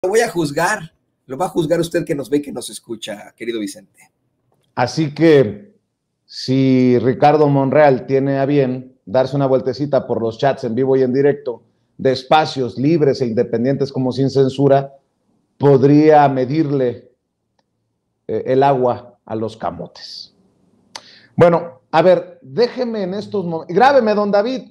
Lo voy a juzgar, lo va a juzgar usted que nos ve y que nos escucha, querido Vicente. Así que si Ricardo Monreal tiene a bien darse una vueltecita por los chats en vivo y en directo de espacios libres e independientes como Sin Censura, podría medirle el agua a los camotes. Bueno, a ver, déjeme en estos momentos, grábeme, don David,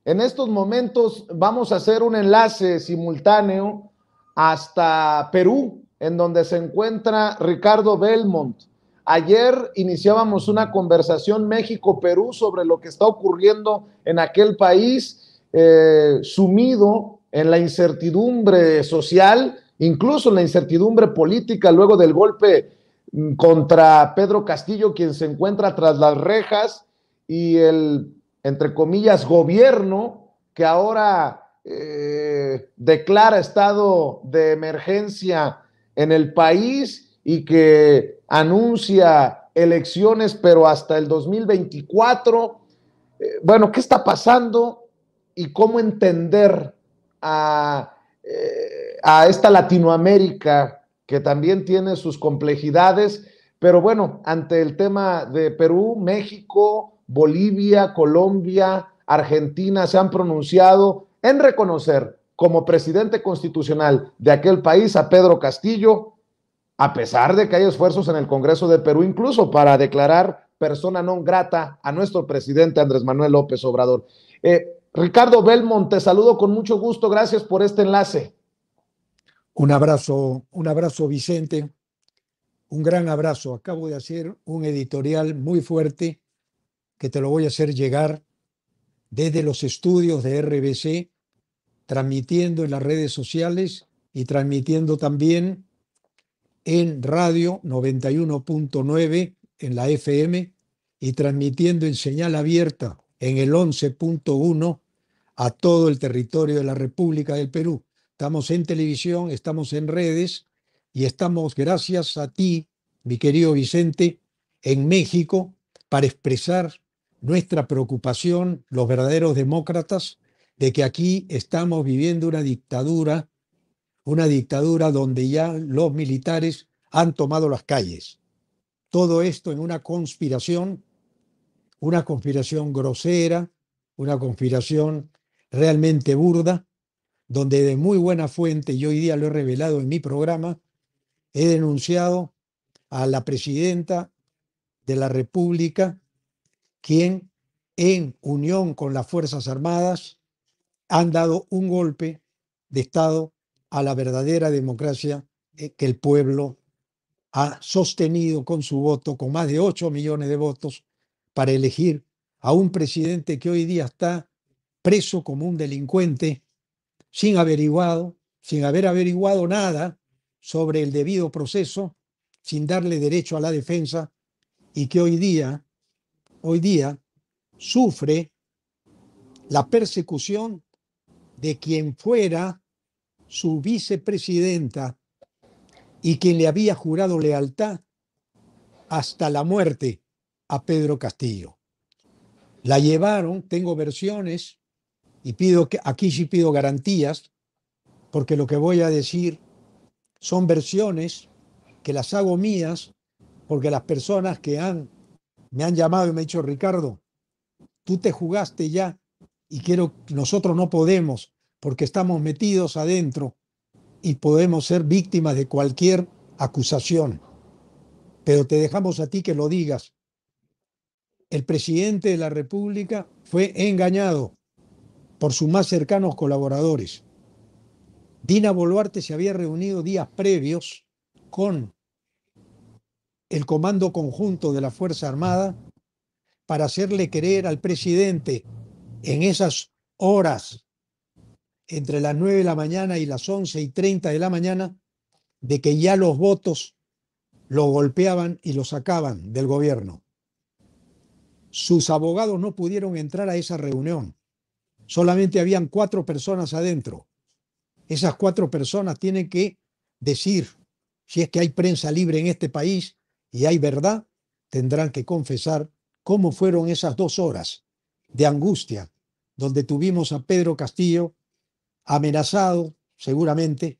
en estos momentos vamos a hacer un enlace simultáneo hasta Perú, en donde se encuentra Ricardo Belmont. Ayer iniciábamos una conversación México-Perú sobre lo que está ocurriendo en aquel país, sumido en la incertidumbre social, incluso en la incertidumbre política luego del golpe contra Pedro Castillo, quien se encuentra tras las rejas, y el, entre comillas, gobierno que ahora declara estado de emergencia en el país y que anuncia elecciones, pero hasta el 2024. Bueno, ¿qué está pasando y cómo entender a esta Latinoamérica que también tiene sus complejidades? Pero bueno, ante el tema de Perú, México, Bolivia, Colombia, Argentina se han pronunciado en reconocer como presidente constitucional de aquel país a Pedro Castillo, a pesar de que hay esfuerzos en el Congreso de Perú, incluso para declarar persona non grata a nuestro presidente Andrés Manuel López Obrador. Ricardo Belmont, te saludo con mucho gusto, gracias por este enlace. Un abrazo Vicente, un gran abrazo. Acabo de hacer un editorial muy fuerte que te lo voy a hacer llegar desde los estudios de RBC, transmitiendo en las redes sociales y transmitiendo también en radio 91.9 en la FM y transmitiendo en señal abierta en el 11.1 a todo el territorio de la República del Perú. Estamos en televisión, estamos en redes y estamos, gracias a ti, mi querido Vicente, en México para expresar nuestra preocupación, los verdaderos demócratas, de que aquí estamos viviendo una dictadura donde ya los militares han tomado las calles. Todo esto en una conspiración grosera, una conspiración realmente burda, donde de muy buena fuente, y hoy día lo he revelado en mi programa, he denunciado a la presidenta de la República, quien en unión con las Fuerzas Armadas han dado un golpe de Estado a la verdadera democracia que el pueblo ha sostenido con su voto, con más de 8 millones de votos, para elegir a un presidente que hoy día está preso como un delincuente, sin haber averiguado nada sobre el debido proceso, sin darle derecho a la defensa, y que hoy día sufre la persecución de quien fuera su vicepresidenta y quien le había jurado lealtad hasta la muerte a Pedro Castillo. La llevaron, tengo versiones, y aquí sí pido garantías, porque lo que voy a decir son versiones que las hago mías, porque las personas que me han llamado y me han dicho: Ricardo, tú te jugaste ya y nosotros no podemos, porque estamos metidos adentro y podemos ser víctimas de cualquier acusación. Pero te dejamos a ti que lo digas. El presidente de la República fue engañado por sus más cercanos colaboradores. Dina Boluarte se había reunido días previos con el Comando Conjunto de la Fuerza Armada para hacerle creer al presidente en esas horas entre las 9 de la mañana y las 11:30 de la mañana de que ya los votos lo golpeaban y lo sacaban del gobierno. Sus abogados no pudieron entrar a esa reunión. Solamente habían 4 personas adentro. Esas 4 personas tienen que decir, si es que hay prensa libre en este país y hay verdad, tendrán que confesar cómo fueron esas 2 horas de angustia, donde tuvimos a Pedro Castillo amenazado, seguramente,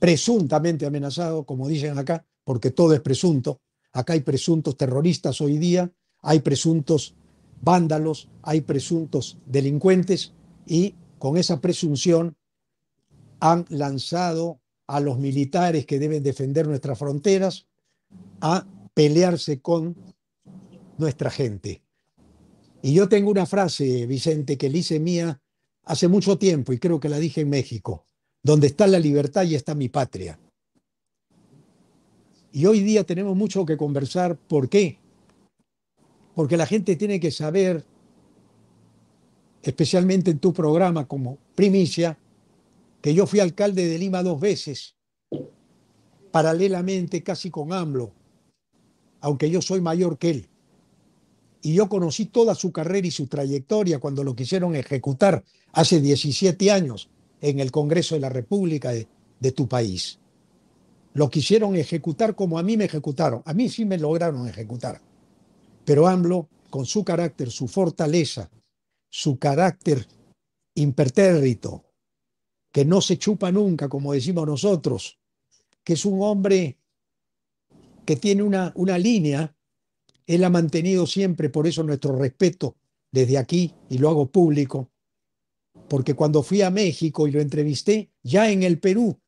presuntamente amenazado, como dicen acá, porque todo es presunto. Acá hay presuntos terroristas hoy día, hay presuntos vándalos, hay presuntos delincuentes y con esa presunción han lanzado a los militares que deben defender nuestras fronteras a pelearse con nuestra gente. Y yo tengo una frase, Vicente, que le hice mía hace mucho tiempo y creo que la dije en México: donde está la libertad y está mi patria. Y hoy día tenemos mucho que conversar. ¿Por qué? Porque la gente tiene que saber, especialmente en tu programa como primicia, que yo fui alcalde de Lima 2 veces, paralelamente casi con AMLO, aunque yo soy mayor que él. Y yo conocí toda su carrera y su trayectoria cuando lo quisieron ejecutar hace 17 años en el Congreso de la República de tu país. Lo quisieron ejecutar como a mí me ejecutaron. A mí sí me lograron ejecutar. Pero AMLO, con su carácter, su fortaleza, su carácter impertérrito, que no se chupa nunca, como decimos nosotros, que es un hombre que tiene una línea, él ha mantenido siempre, por eso nuestro respeto desde aquí, y lo hago público, porque cuando fui a México y lo entrevisté, ya en el Perú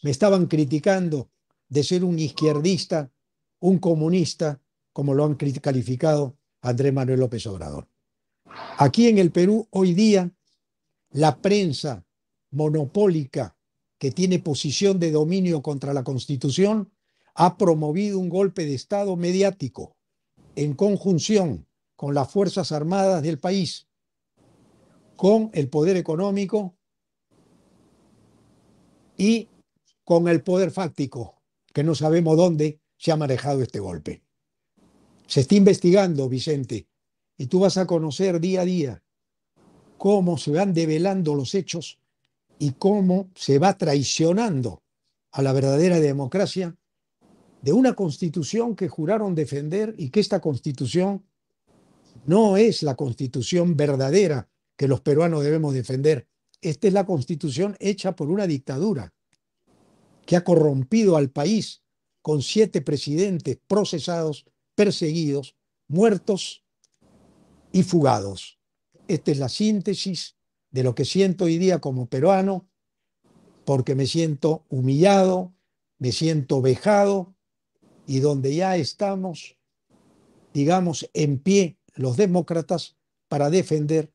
me estaban criticando de ser un izquierdista, un comunista, como lo han calificado Andrés Manuel López Obrador. Aquí en el Perú, hoy día, la prensa monopólica que tiene posición de dominio contra la Constitución ha promovido un golpe de Estado mediático en conjunción con las Fuerzas Armadas del país, con el poder económico y con el poder fáctico, que no sabemos dónde se ha manejado este golpe. Se está investigando, Vicente, y tú vas a conocer día a día cómo se van develando los hechos y cómo se va traicionando a la verdadera democracia de una constitución que juraron defender, y que esta constitución no es la constitución verdadera que los peruanos debemos defender. Esta es la constitución hecha por una dictadura que ha corrompido al país con 7 presidentes procesados, perseguidos, muertos y fugados. Esta es la síntesis de lo que siento hoy día como peruano, porque me siento humillado, me siento vejado, y donde ya estamos, digamos, en pie los demócratas para defender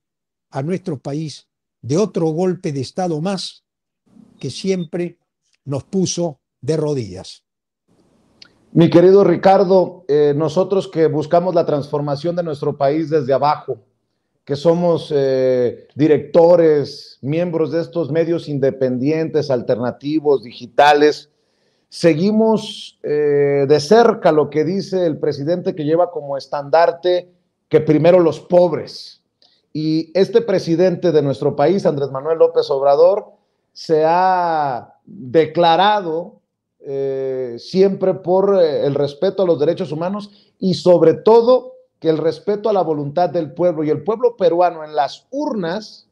a nuestro país de otro golpe de Estado más que siempre nos puso de rodillas. Mi querido Ricardo, nosotros que buscamos la transformación de nuestro país desde abajo, que somos directores, miembros de estos medios independientes, alternativos, digitales, seguimos de cerca lo que dice el presidente, que lleva como estandarte que primero los pobres. Y este presidente de nuestro país, Andrés Manuel López Obrador, se ha declarado siempre por el respeto a los derechos humanos y sobre todo que el respeto a la voluntad del pueblo. Y el pueblo peruano en las urnas,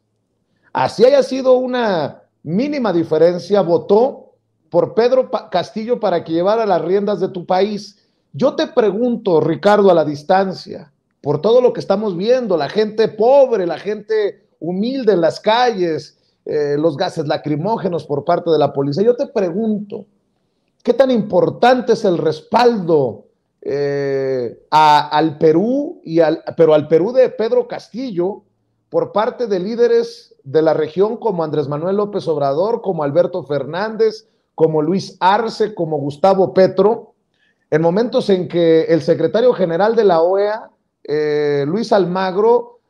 así haya sido una mínima diferencia, votó por Pedro Castillo para que llevara las riendas de tu país. Yo te pregunto, Ricardo, a la distancia, por todo lo que estamos viendo, la gente pobre, la gente humilde en las calles, los gases lacrimógenos por parte de la policía, yo te pregunto, ¿qué tan importante es el respaldo al Perú, pero al Perú de Pedro Castillo, por parte de líderes de la región como Andrés Manuel López Obrador, como Alberto Fernández, como Luis Arce, como Gustavo Petro, en momentos en que el secretario general de la OEA, Luis Almagro,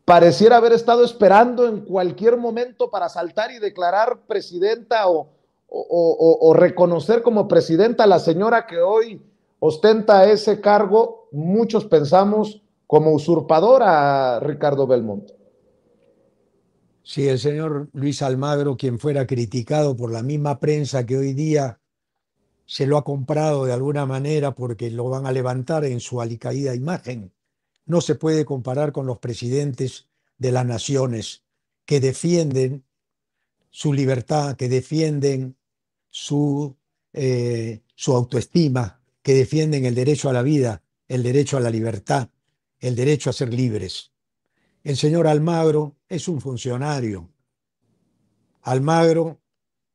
pareciera haber estado esperando en cualquier momento para saltar y declarar presidenta o reconocer como presidenta a la señora que hoy ostenta ese cargo? Muchos pensamos como usurpadora, Ricardo Belmonte. Sí, el señor Luis Almagro, quien fuera criticado por la misma prensa que hoy día se lo ha comprado de alguna manera porque lo van a levantar en su alicaída imagen, no se puede comparar con los presidentes de las naciones que defienden su libertad, que defienden su autoestima, que defienden el derecho a la vida, el derecho a la libertad, el derecho a ser libres. El señor Almagro es un funcionario. Almagro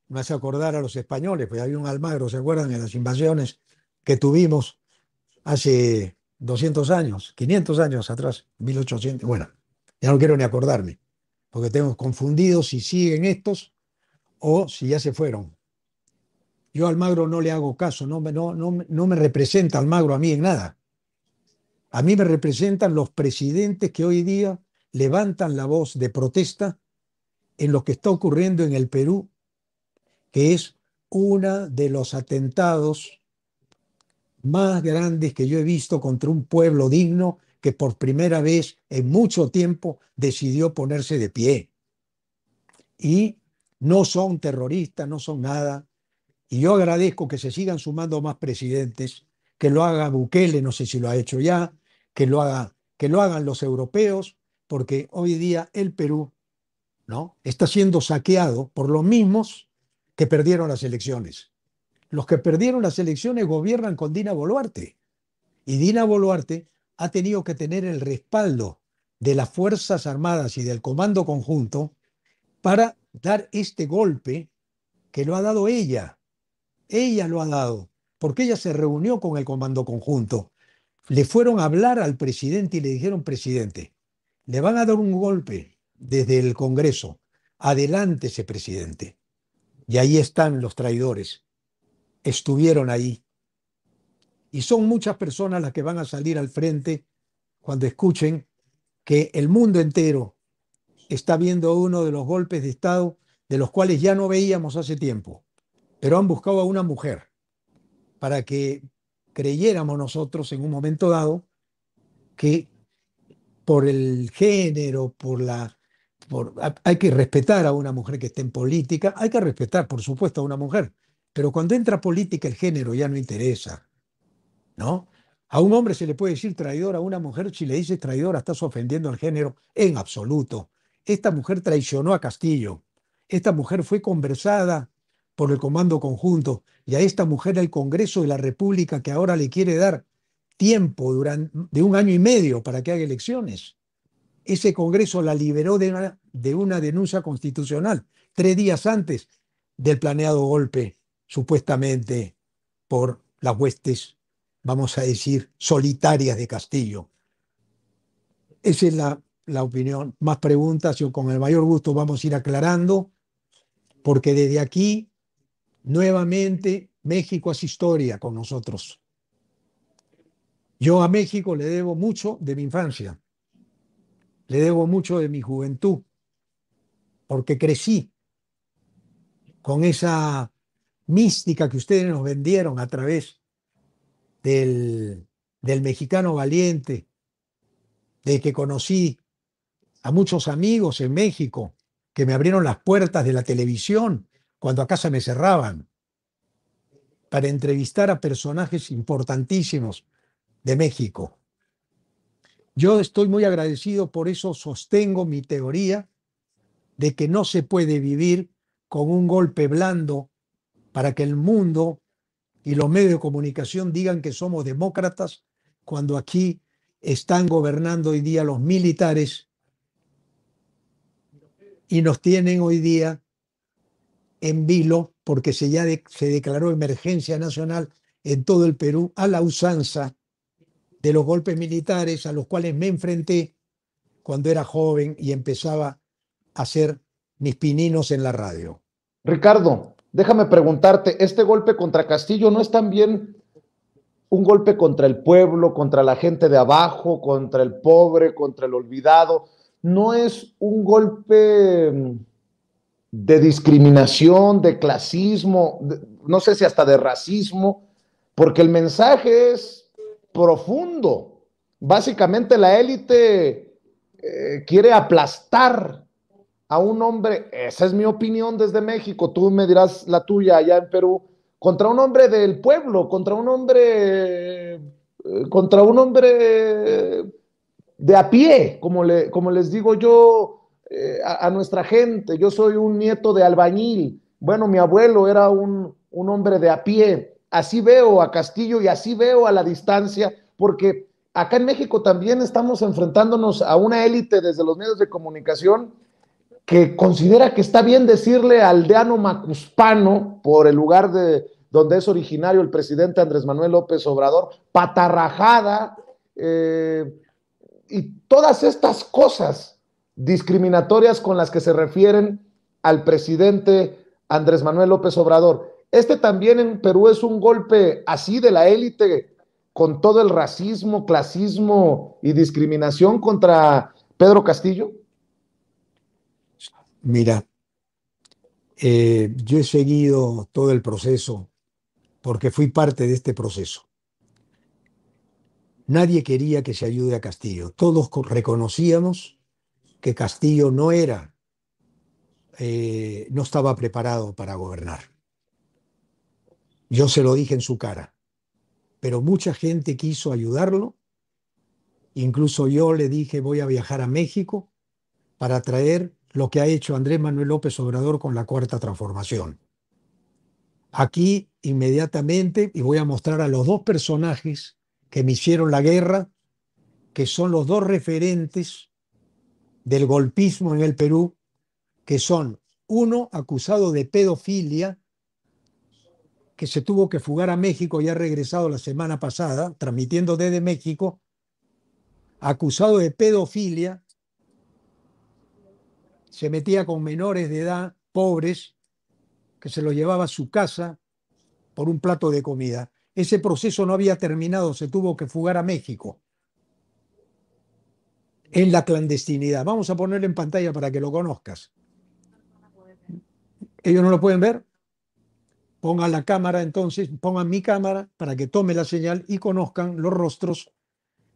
me hace acordar a los españoles, pues había un Almagro, ¿se acuerdan? En las invasiones que tuvimos hace 200 años, 500 años atrás, 1800, bueno, ya no quiero ni acordarme, porque tengo confundido si siguen estos o si ya se fueron. Yo a Almagro no le hago caso, no me representa Almagro a mí en nada. A mí me representan los presidentes que hoy día levantan la voz de protesta en lo que está ocurriendo en el Perú, que es uno de los atentados más grandes que yo he visto contra un pueblo digno que por primera vez en mucho tiempo decidió ponerse de pie. Y no son terroristas, no son nada. Y yo agradezco que se sigan sumando más presidentes, que lo haga Bukele, no sé si lo ha hecho ya, que lo hagan los europeos, porque hoy día el Perú, ¿no?, está siendo saqueado por los mismos que perdieron las elecciones. Los que perdieron las elecciones gobiernan con Dina Boluarte. Y Dina Boluarte ha tenido que tener el respaldo de las Fuerzas Armadas y del Comando Conjunto para dar este golpe que lo ha dado ella. Ella lo ha dado, porque ella se reunió con el Comando Conjunto. Le fueron a hablar al presidente y le dijeron: presidente, le van a dar un golpe desde el Congreso. Adelántese, presidente. Y ahí están los traidores. Estuvieron ahí. Y son muchas personas las que van a salir al frente cuando escuchen que el mundo entero está viendo uno de los golpes de Estado de los cuales ya no veíamos hace tiempo. Pero han buscado a una mujer para que creyéramos nosotros en un momento dado que por el género, hay que respetar a una mujer que esté en política, hay que respetar, por supuesto, a una mujer, pero cuando entra política el género ya no interesa, ¿no? A un hombre se le puede decir traidor, a una mujer si le dices traidora estás ofendiendo al género en absoluto. Esta mujer traicionó a Castillo, esta mujer fue conversada por el Comando Conjunto y a esta mujer el Congreso de la República, que ahora le quiere dar tiempo de 1 año y medio para que haga elecciones. Ese Congreso la liberó de una denuncia constitucional 3 días antes del planeado golpe, supuestamente por las huestes, vamos a decir, solitarias de Castillo. Esa es la opinión. Más preguntas, yo con el mayor gusto vamos a ir aclarando, porque desde aquí, nuevamente, México hace historia con nosotros. Yo a México le debo mucho de mi infancia, le debo mucho de mi juventud, porque crecí con esa mística que ustedes nos vendieron a través del mexicano valiente, de que conocí a muchos amigos en México que me abrieron las puertas de la televisión cuando a casa me cerraban, para entrevistar a personajes importantísimos de México. Yo estoy muy agradecido, por eso sostengo mi teoría de que no se puede vivir con un golpe blando para que el mundo y los medios de comunicación digan que somos demócratas, cuando aquí están gobernando hoy día los militares y nos tienen hoy día en vilo, porque se declaró emergencia nacional en todo el Perú, a la usanza de los golpes militares a los cuales me enfrenté cuando era joven y empezaba a hacer mis pininos en la radio. Ricardo, déjame preguntarte, ¿este golpe contra Castillo no es también un golpe contra el pueblo, contra la gente de abajo, contra el pobre, contra el olvidado? ¿No es un golpe de discriminación, de clasismo, no sé si hasta de racismo? Porque el mensaje es profundo. Básicamente la élite quiere aplastar a un hombre, esa es mi opinión desde México, tú me dirás la tuya allá en Perú, contra un hombre del pueblo, contra un hombre de a pie, como les digo yo a nuestra gente. Yo soy un nieto de albañil. Bueno, mi abuelo era un un hombre de a pie. Así veo a Castillo y así veo a la distancia, porque acá en México también estamos enfrentándonos a una élite desde los medios de comunicación que considera que está bien decirle aldeano macuspano, por el lugar de donde es originario el presidente Andrés Manuel López Obrador, patarrajada, y todas estas cosas discriminatorias con las que se refieren al presidente Andrés Manuel López Obrador. Este también en Perú es un golpe así de la élite, con todo el racismo, clasismo y discriminación contra Pedro Castillo. Mira, yo he seguido todo el proceso porque fui parte de este proceso. Nadie quería que se ayude a Castillo. Todos reconocíamos que Castillo no estaba preparado para gobernar. Yo se lo dije en su cara, pero mucha gente quiso ayudarlo. Incluso yo le dije, voy a viajar a México para traer lo que ha hecho Andrés Manuel López Obrador con la Cuarta Transformación. Aquí inmediatamente, y voy a mostrar a los dos personajes que me hicieron la guerra, que son los dos referentes del golpismo en el Perú, que son uno acusado de pedofilia, que se tuvo que fugar a México y ha regresado la semana pasada, transmitiendo desde México, acusado de pedofilia, se metía con menores de edad, pobres, que se los llevaba a su casa por un plato de comida. Ese proceso no había terminado, se tuvo que fugar a México en la clandestinidad. Vamos a ponerlo en pantalla para que lo conozcas. ¿Ellos no lo pueden ver? Pongan la cámara entonces, pongan mi cámara para que tome la señal y conozcan los rostros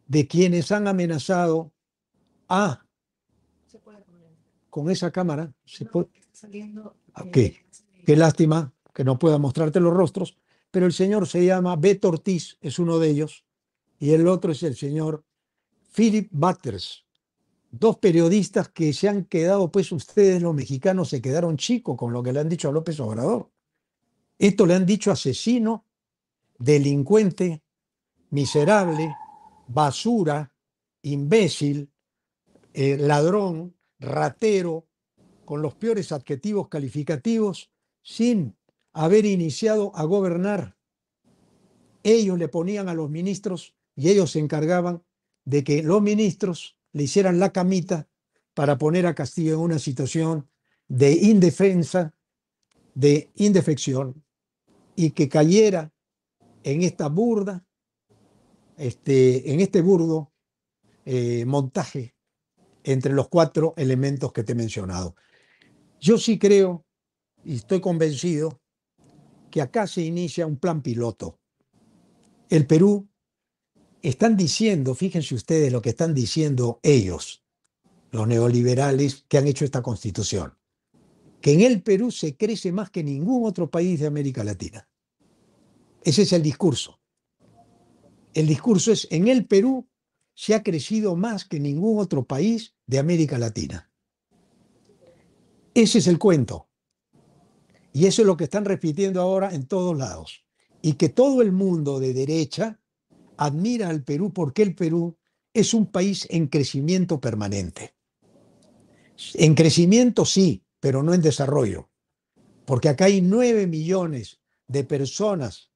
de quienes han amenazado a... Con esa cámara se puede... ¿Qué? Qué lástima que no pueda mostrarte los rostros, pero el señor se llama Beto Ortiz, es uno de ellos, y el otro es el señor Philip Butters. Dos periodistas que se han quedado, pues ustedes los mexicanos se quedaron chicos con lo que le han dicho a López Obrador. Esto le han dicho asesino, delincuente, miserable, basura, imbécil, ladrón, ratero, con los peores adjetivos calificativos, sin haber iniciado a gobernar. Ellos le ponían a los ministros y ellos se encargaban de que los ministros le hicieran la camita para poner a Castillo en una situación de indefensa, de indefección, y que cayera en esta burda, en este burdo montaje entre los cuatro elementos que te he mencionado. Yo sí creo y estoy convencido que acá se inicia un plan piloto. El Perú, están diciendo, fíjense ustedes lo que están diciendo ellos, los neoliberales que han hecho esta constitución, que en el Perú se crece más que en ningún otro país de América Latina. Ese es el discurso. El discurso es, en el Perú se ha crecido más que en ningún otro país de América Latina. Ese es el cuento. Y eso es lo que están repitiendo ahora en todos lados. Y que todo el mundo de derecha admira al Perú porque el Perú es un país en crecimiento permanente. En crecimiento sí, pero no en desarrollo. Porque acá hay 9 millones de personas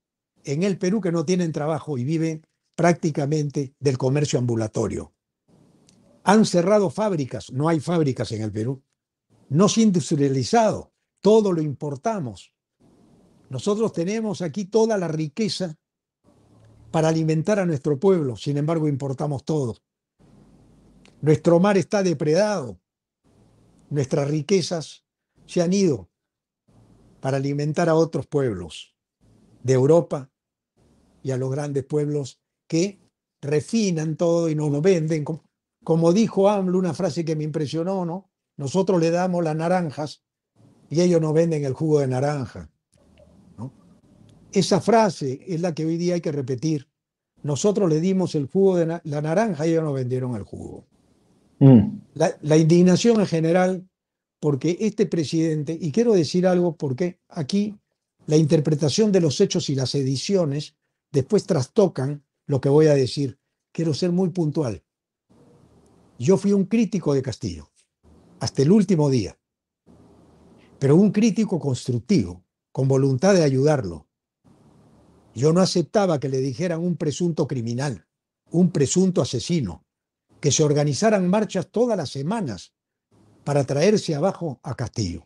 en el Perú que no tienen trabajo y viven prácticamente del comercio ambulatorio. Han cerrado fábricas, no hay fábricas en el Perú. No se ha industrializado, todo lo importamos. Nosotros tenemos aquí toda la riqueza para alimentar a nuestro pueblo, sin embargo importamos todo. Nuestro mar está depredado, nuestras riquezas se han ido para alimentar a otros pueblos de Europa y a los grandes pueblos que refinan todo y nos lo venden. Como dijo AMLO, una frase que me impresionó, ¿no? Nosotros le damos las naranjas y ellos nos venden el jugo de naranja, ¿no? Esa frase es la que hoy día hay que repetir. Nosotros le dimos el jugo de la naranja y ellos nos vendieron el jugo. La indignación en general, porque este presidente, y quiero decir algo porque aquí la interpretación de los hechos y las ediciones después trastocan lo que voy a decir. Quiero ser muy puntual. Yo fui un crítico de Castillo, hasta el último día, pero un crítico constructivo, con voluntad de ayudarlo. Yo no aceptaba que le dijeran un presunto criminal, un presunto asesino, que se organizaran marchas todas las semanas para traerse abajo a Castillo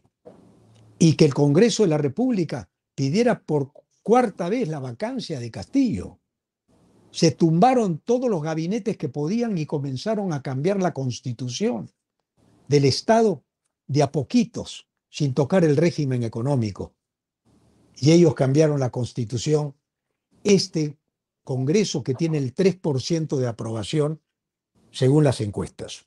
y que el Congreso de la República pidiera por cuarta vez la vacancia de Castillo. Se tumbaron todos los gabinetes que podían y comenzaron a cambiar la Constitución del Estado de a poquitos, sin tocar el régimen económico. Y ellos cambiaron la Constitución. Este Congreso que tiene el 3% de aprobación, según las encuestas,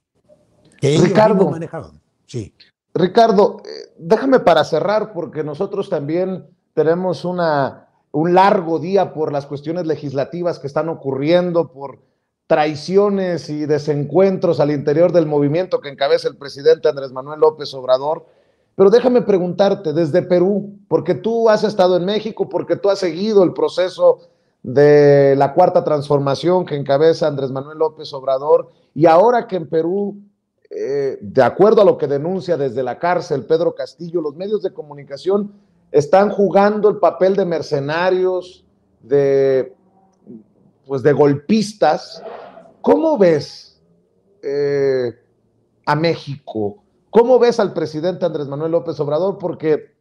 que ellos mismos manejaban. Sí. Ricardo, déjame para cerrar, porque nosotros también tenemos un largo día por las cuestiones legislativas que están ocurriendo, por traiciones y desencuentros al interior del movimiento que encabeza el presidente Andrés Manuel López Obrador. Pero déjame preguntarte, desde Perú, porque tú has estado en México, porque tú has seguido el proceso de la Cuarta Transformación que encabeza Andrés Manuel López Obrador, y ahora que en Perú, de acuerdo a lo que denuncia desde la cárcel Pedro Castillo, los medios de comunicación están jugando el papel de mercenarios, de golpistas. ¿Cómo ves a México? ¿Cómo ves al presidente Andrés Manuel López Obrador? Porque,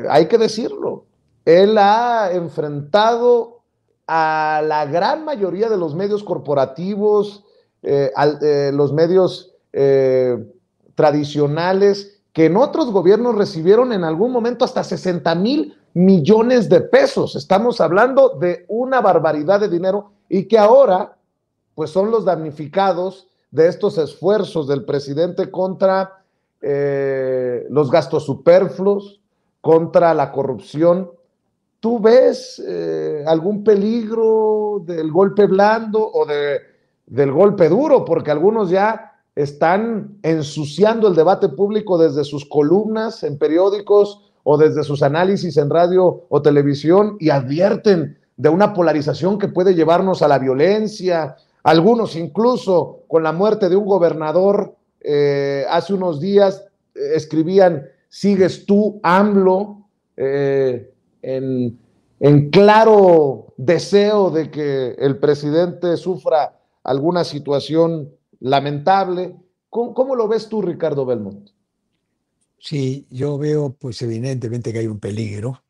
hay que decirlo, él ha enfrentado a la gran mayoría de los medios corporativos, los medios tradicionales, que en otros gobiernos recibieron en algún momento hasta 60,000 millones de pesos. Estamos hablando de una barbaridad de dinero, y que ahora pues son los damnificados de estos esfuerzos del presidente contra los gastos superfluos, contra la corrupción. ¿Tú ves algún peligro del golpe blando o del golpe duro? Porque algunos ya están ensuciando el debate público desde sus columnas en periódicos o desde sus análisis en radio o televisión, y advierten de una polarización que puede llevarnos a la violencia. Algunos incluso, con la muerte de un gobernador hace unos días, escribían: sigues tú, AMLO, en claro deseo de que el presidente sufra alguna situación lamentable. ¿Cómo lo ves tú, Ricardo Belmont? Sí, yo veo pues evidentemente que hay un peligro,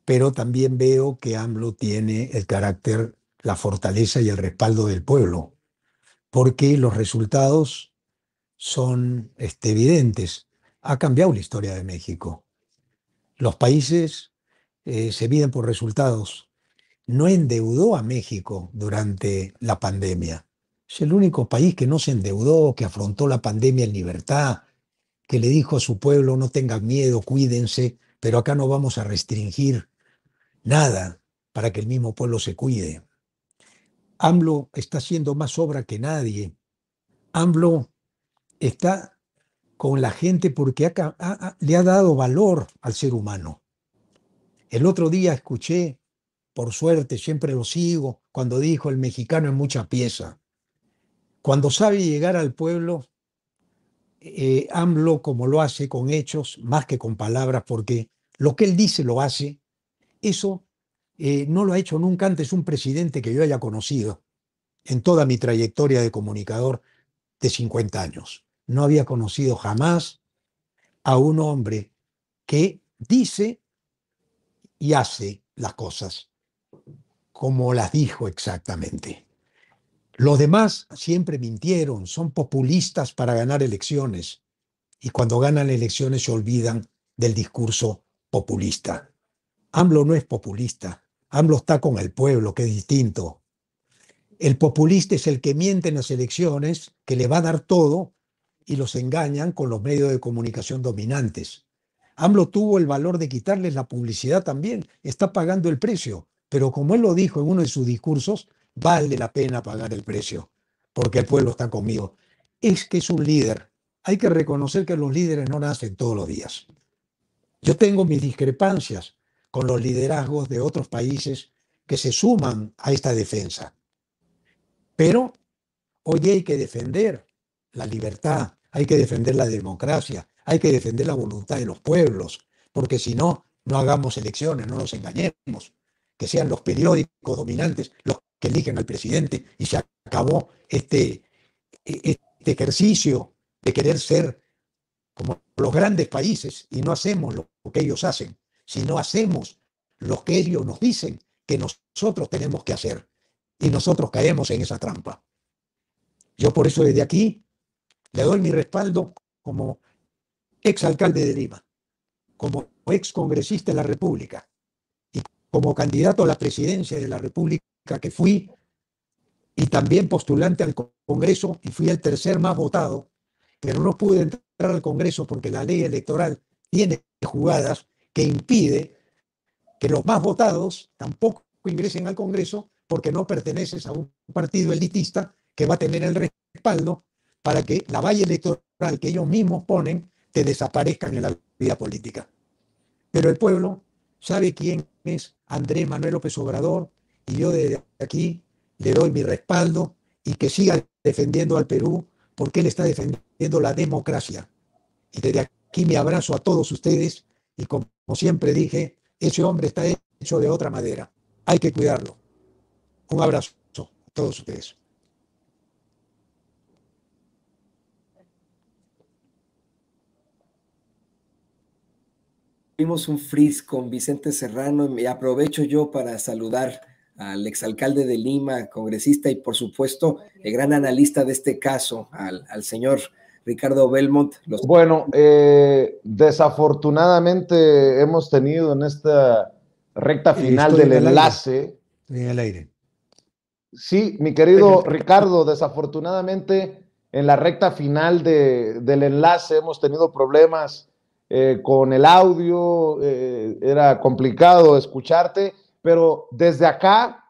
pero también veo que AMLO tiene el carácter, la fortaleza y el respaldo del pueblo, porque los resultados son evidentes. Ha cambiado la historia de México. Los países se miden por resultados. No endeudó a México durante la pandemia. Es el único país que no se endeudó, que afrontó la pandemia en libertad, que le dijo a su pueblo: no tengan miedo, cuídense, pero acá no vamos a restringir nada para que el mismo pueblo se cuide. AMLO está haciendo más obra que nadie. AMLO está con la gente porque le ha dado valor al ser humano. El otro día escuché, por suerte, siempre lo sigo, cuando dijo: el mexicano es mucha pieza. Cuando sabe llegar al pueblo, AMLO, como lo hace con hechos, más que con palabras, porque lo que él dice lo hace, eso no lo ha hecho nunca antes un presidente que yo haya conocido en toda mi trayectoria de comunicador de 50 años. No había conocido jamás a un hombre que dice y hace las cosas como las dijo exactamente. Los demás siempre mintieron, son populistas para ganar elecciones, y cuando ganan elecciones se olvidan del discurso populista. AMLO no es populista, AMLO está con el pueblo, que es distinto. El populista es el que miente en las elecciones, que le va a dar todo, y los engañan con los medios de comunicación dominantes. AMLO tuvo el valor de quitarles la publicidad también, está pagando el precio, pero como él lo dijo en uno de sus discursos, vale la pena pagar el precio, porque el pueblo está conmigo. Es que es un líder. Hay que reconocer que los líderes no nacen todos los días. Yo tengo mis discrepancias con los liderazgos de otros países que se suman a esta defensa, pero hoy hay que defender la libertad, hay que defender la democracia, hay que defender la voluntad de los pueblos, porque si no, no hagamos elecciones, no nos engañemos, que sean los periódicos dominantes los que eligen al presidente y se acabó este ejercicio de querer ser como los grandes países y no hacemos lo que ellos hacen, sino hacemos lo que ellos nos dicen que nosotros tenemos que hacer y nosotros caemos en esa trampa. Yo por eso desde aquí le doy mi respaldo como exalcalde de Lima, como excongresista de la República y como candidato a la presidencia de la República que fui y también postulante al Congreso y fui el tercer más votado, pero no pude entrar al Congreso porque la ley electoral tiene jugadas que impide que los más votados tampoco ingresen al Congreso porque no perteneces a un partido elitista que va a tener el respaldo para que la valla electoral que ellos mismos ponen te desaparezcan en la vida política. Pero el pueblo sabe quién es Andrés Manuel López Obrador y yo desde aquí le doy mi respaldo y que siga defendiendo al Perú porque él está defendiendo la democracia. Y desde aquí me abrazo a todos ustedes y como siempre dije, ese hombre está hecho de otra madera. Hay que cuidarlo. Un abrazo a todos ustedes. Tuvimos un freeze con Vicente Serrano y aprovecho yo para saludar al exalcalde de Lima, congresista y por supuesto el gran analista de este caso, al señor Ricardo Belmont. Bueno, desafortunadamente hemos tenido en esta recta final del enlace. Estoy en el aire. Sí, mi querido Ricardo, desafortunadamente en la recta final del enlace hemos tenido problemas con el audio, era complicado escucharte, pero desde acá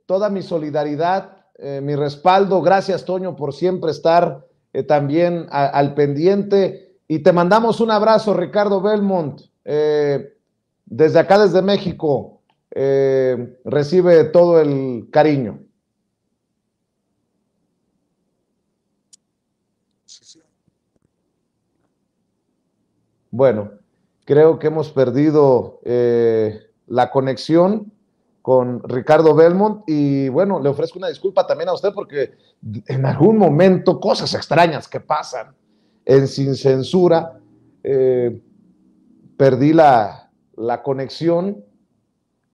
toda mi solidaridad, mi respaldo, gracias Toño por siempre estar también al pendiente y te mandamos un abrazo Ricardo Belmont, desde acá desde México. Recibe todo el cariño. Bueno, creo que hemos perdido la conexión con Ricardo Belmont y bueno, le ofrezco una disculpa también a usted porque en algún momento cosas extrañas que pasan en Sin Censura, perdí la conexión